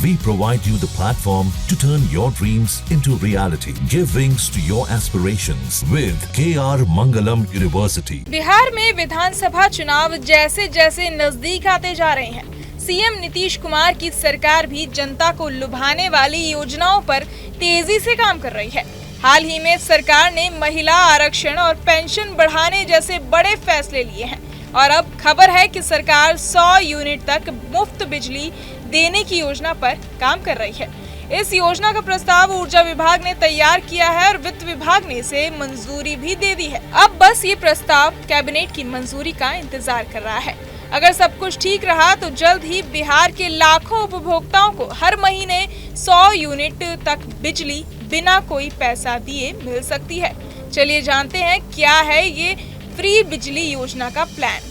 We provide you the platform to turn your dreams into reality. Give wings to your aspirations with KR Mangalam University. Bihar में विधानसभा चुनाव जैसे जैसे नजदीक आते जा रहे हैं, सीएम नीतीश कुमार की सरकार भी जनता को लुभाने वाली योजनाओं पर तेजी से काम कर रही है। हाल ही में सरकार ने महिला आरक्षण और पेंशन बढ़ाने जैसे बड़े फैसले लिए हैं और अब खबर है कि सरकार 100 यूनिट तक मुफ्त बिजली देने की योजना पर काम कर रही है। इस योजना का प्रस्ताव ऊर्जा विभाग ने तैयार किया है और वित्त विभाग ने इसे मंजूरी भी दे दी है। अब बस ये प्रस्ताव कैबिनेट की मंजूरी का इंतजार कर रहा है। अगर सब कुछ ठीक रहा तो जल्द ही बिहार के लाखों उपभोक्ताओं को हर महीने 100 यूनिट तक बिजली बिना कोई पैसा दिए मिल सकती है। चलिए जानते हैं क्या है ये फ्री बिजली योजना का प्लान।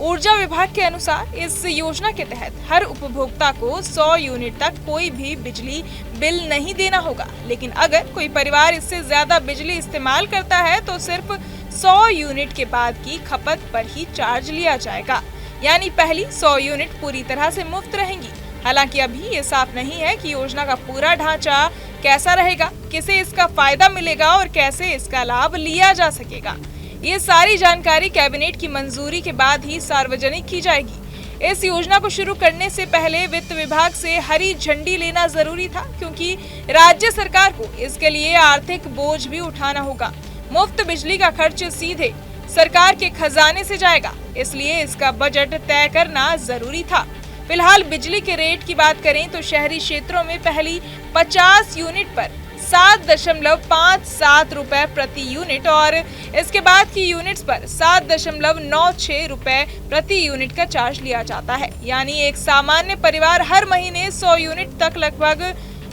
ऊर्जा विभाग के अनुसार इस योजना के तहत हर उपभोक्ता को 100 यूनिट तक कोई भी बिजली बिल नहीं देना होगा, लेकिन अगर कोई परिवार इससे ज्यादा बिजली इस्तेमाल करता है तो सिर्फ 100 यूनिट के बाद की खपत पर ही चार्ज लिया जाएगा, यानी पहली 100 यूनिट पूरी तरह से मुफ्त रहेंगी। हालांकि अभी ये साफ नहीं है कि योजना का पूरा ढांचा कैसा रहेगा, किसे इसका फायदा मिलेगा और कैसे इसका लाभ लिया जा सकेगा। ये सारी जानकारी कैबिनेट की मंजूरी के बाद ही सार्वजनिक की जाएगी। इस योजना को शुरू करने से पहले वित्त विभाग से हरी झंडी लेना जरूरी था, क्योंकि राज्य सरकार को इसके लिए आर्थिक बोझ भी उठाना होगा। मुफ्त बिजली का खर्च सीधे सरकार के खजाने से जाएगा, इसलिए इसका बजट तय करना जरूरी था। फिलहाल बिजली के रेट की बात करें तो शहरी क्षेत्रों में पहली 50 यूनिट पर 7.57 रुपए प्रति यूनिट और इसके बाद की यूनिट्स पर 7.96 रुपए प्रति यूनिट का चार्ज लिया जाता है। यानी एक सामान्य परिवार हर महीने 100 यूनिट तक लगभग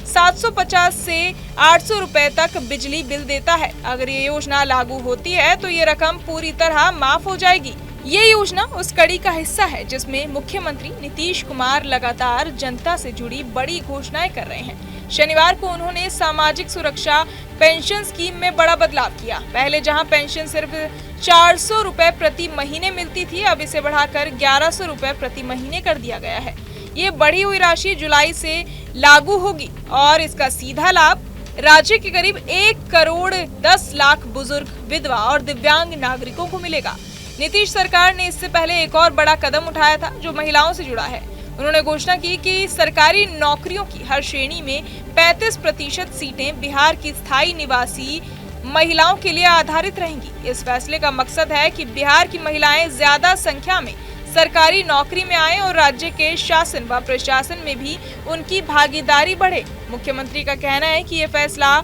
750 से 800 रुपए तक बिजली बिल देता है। अगर ये योजना लागू होती है तो ये रकम पूरी तरह माफ हो जाएगी। ये योजना उस कड़ी का हिस्सा है जिसमें मुख्यमंत्री नीतीश कुमार लगातार जनता से जुड़ी बड़ी घोषणाएं कर रहे हैं। शनिवार को उन्होंने सामाजिक सुरक्षा पेंशन स्कीम में बड़ा बदलाव किया। पहले जहां पेंशन सिर्फ 400 रुपए प्रति महीने मिलती थी, अब इसे बढ़ाकर 1100 रुपए प्रति महीने कर दिया गया है। ये बढ़ी हुई राशि जुलाई से लागू होगी और इसका सीधा लाभ राज्य के करीब 1 करोड़ 10 लाख बुजुर्ग, विधवा और दिव्यांग नागरिकों को मिलेगा। नीतीश सरकार ने इससे पहले एक और बड़ा कदम उठाया था जो महिलाओं से जुड़ा है। उन्होंने घोषणा की कि सरकारी नौकरियों की हर श्रेणी में 35% सीटें बिहार की स्थायी निवासी महिलाओं के लिए आधारित रहेंगी। इस फैसले का मकसद है कि बिहार की महिलाएं ज्यादा संख्या में सरकारी नौकरी में आए और राज्य के शासन व प्रशासन में भी उनकी भागीदारी बढ़े। मुख्यमंत्री का कहना है कि ये फैसला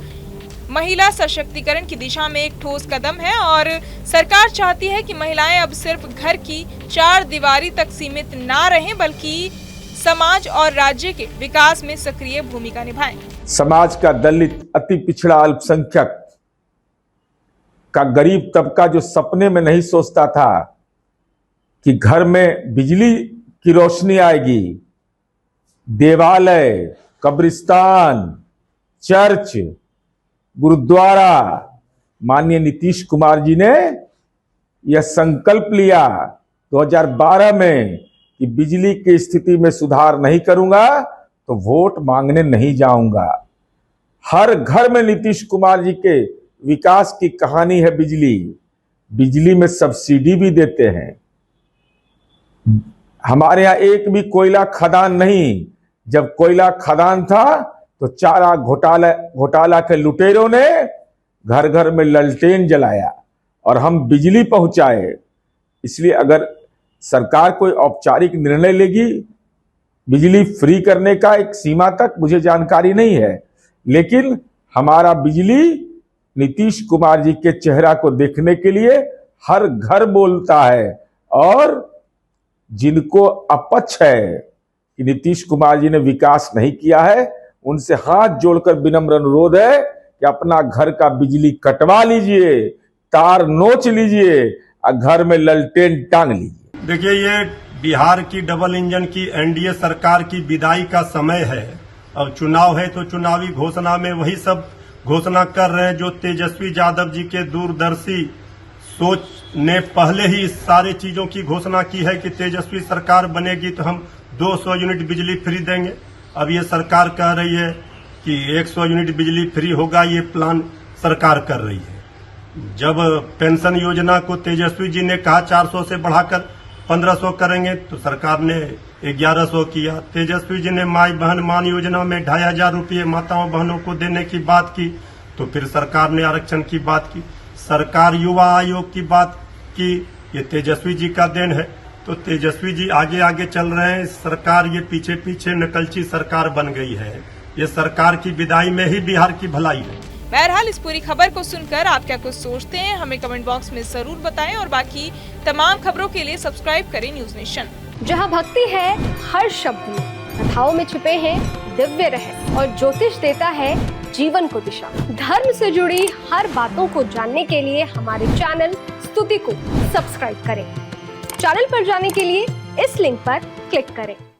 महिला सशक्तिकरण की दिशा में एक ठोस कदम है और सरकार चाहती है कि महिलाएं अब सिर्फ घर की 4 दीवारी तक सीमित ना रहें, बल्कि समाज और राज्य के विकास में सक्रिय भूमिका निभाएं। समाज का दलित, अति पिछड़ा, अल्पसंख्यक का गरीब तबका जो सपने में नहीं सोचता था कि घर में बिजली की रोशनी आएगी, देवालय, कब्रिस्तान, चर्च, गुरुद्वारा, माननीय नीतीश कुमार जी ने यह संकल्प लिया 2012 में कि बिजली की स्थिति में सुधार नहीं करूंगा तो वोट मांगने नहीं जाऊंगा। हर घर में नीतीश कुमार जी के विकास की कहानी है। बिजली में सब्सिडी भी देते हैं। हमारे यहाँ एक भी कोयला खदान नहीं। जब कोयला खदान था तो चारा घोटाला के लुटेरों ने घर घर में ललटेन जलाया और हम बिजली पहुंचाए। इसलिए अगर सरकार कोई औपचारिक निर्णय लेगी बिजली फ्री करने का, एक सीमा तक मुझे जानकारी नहीं है, लेकिन हमारा बिजली नीतीश कुमार जी के चेहरा को देखने के लिए हर घर बोलता है। और जिनको अपच है कि नीतीश कुमार जी ने विकास नहीं किया है, उनसे हाथ जोड़कर विनम्र अनुरोध है कि अपना घर का बिजली कटवा लीजिए, तार नोच लीजिए और घर में ललटेन टांग लीजिए। देखिए, ये बिहार की डबल इंजन की एनडीए सरकार की विदाई का समय है। अब चुनाव है तो चुनावी घोषणा में वही सब घोषणा कर रहे हैं जो तेजस्वी यादव जी के दूरदर्शी सोच ने पहले ही इस सारे चीजों की घोषणा की है कि तेजस्वी सरकार बनेगी तो हम 200 यूनिट बिजली फ्री देंगे। अब ये सरकार कह रही है कि 100 यूनिट बिजली फ्री होगा, ये प्लान सरकार कर रही है। जब पेंशन योजना को तेजस्वी जी ने कहा 400 से बढ़ाकर 1500 करेंगे तो सरकार ने 1100 किया। तेजस्वी जी ने माई बहन मान योजना में 2500 रुपये माताओं बहनों को देने की बात की तो फिर सरकार ने आरक्षण की बात की। सरकार युवा आयोग की बात की, ये तेजस्वी जी का देन है। तो तेजस्वी जी आगे आगे चल रहे हैं, सरकार ये पीछे पीछे नकलची सरकार बन गई है। ये सरकार की विदाई में ही बिहार की भलाई है। बहरहाल इस पूरी खबर को सुनकर आप क्या कुछ सोचते हैं, हमें कमेंट बॉक्स में जरूर बताएं और बाकी तमाम खबरों के लिए सब्सक्राइब करें न्यूज नेशन। जहां भक्ति है हर शब्द में, कथाओं में छुपे हैं दिव्य रहस्य और ज्योतिष देता है जीवन को दिशा। धर्म से जुड़ी हर बातों को जानने के लिए हमारे चैनल स्तुति को सब्सक्राइब करें। चैनल पर जाने के लिए इस लिंक पर क्लिक करें।